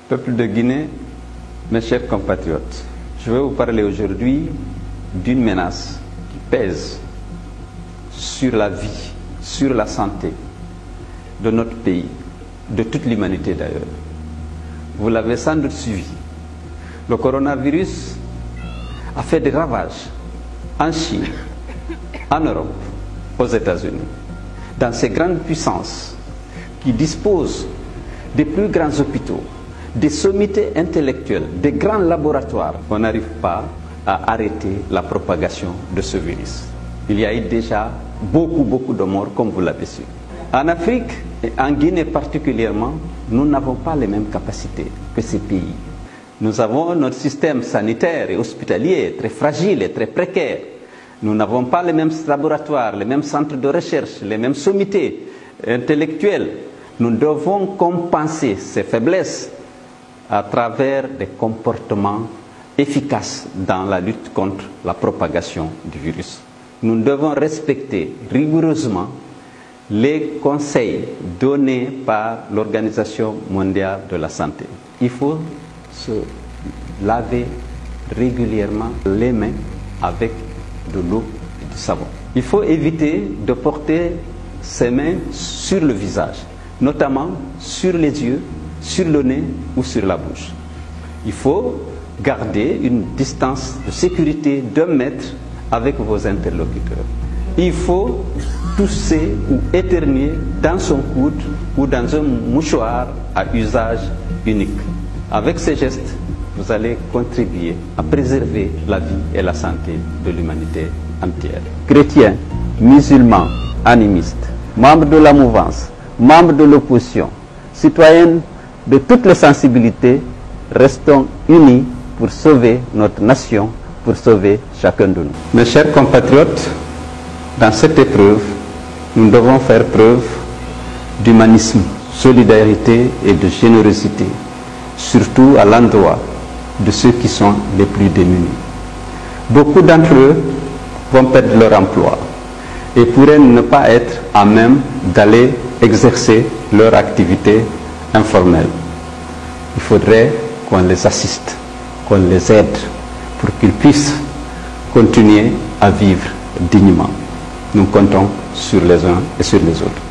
Peuple de Guinée, mes chers compatriotes, je vais vous parler aujourd'hui d'une menace qui pèse sur la vie, sur la santé de notre pays, de toute l'humanité d'ailleurs. Vous l'avez sans doute suivi. Le coronavirus a fait des ravages en Chine, en Europe, aux États-Unis, dans ces grandes puissances qui disposent des plus grands hôpitaux, des sommités intellectuelles, des grands laboratoires. On n'arrive pas à arrêter la propagation de ce virus. Il y a eu déjà beaucoup de morts, comme vous l'avez su. En Afrique, et en Guinée particulièrement, nous n'avons pas les mêmes capacités que ces pays. Nous avons notre système sanitaire et hospitalier très fragile et très précaire. Nous n'avons pas les mêmes laboratoires, les mêmes centres de recherche, les mêmes sommités intellectuelles. Nous devons compenser ces faiblesses à travers des comportements efficaces dans la lutte contre la propagation du virus. Nous devons respecter rigoureusement les conseils donnés par l'Organisation mondiale de la santé. Il faut se laver régulièrement les mains avec de l'eau et du savon. Il faut éviter de porter ses mains sur le visage, notamment sur les yeux, sur le nez ou sur la bouche. Il faut garder une distance de sécurité d'1 mètre avec vos interlocuteurs. Il faut tousser ou éternuer dans son coude ou dans un mouchoir à usage unique. Avec ces gestes, vous allez contribuer à préserver la vie et la santé de l'humanité entière. Chrétiens, musulmans, animistes, membres de la mouvance, membres de l'opposition, citoyens de toutes les sensibilités, restons unis pour sauver notre nation, pour sauver chacun de nous. Mes chers compatriotes, dans cette épreuve, nous devons faire preuve d'humanisme, solidarité et de générosité, surtout à l'endroit de ceux qui sont les plus démunis. Beaucoup d'entre eux vont perdre leur emploi et pourraient ne pas être à même d'aller exercer leur activité informelle. Il faudrait qu'on les assiste, qu'on les aide pour qu'ils puissent continuer à vivre dignement. Nous comptons sur les uns et sur les autres.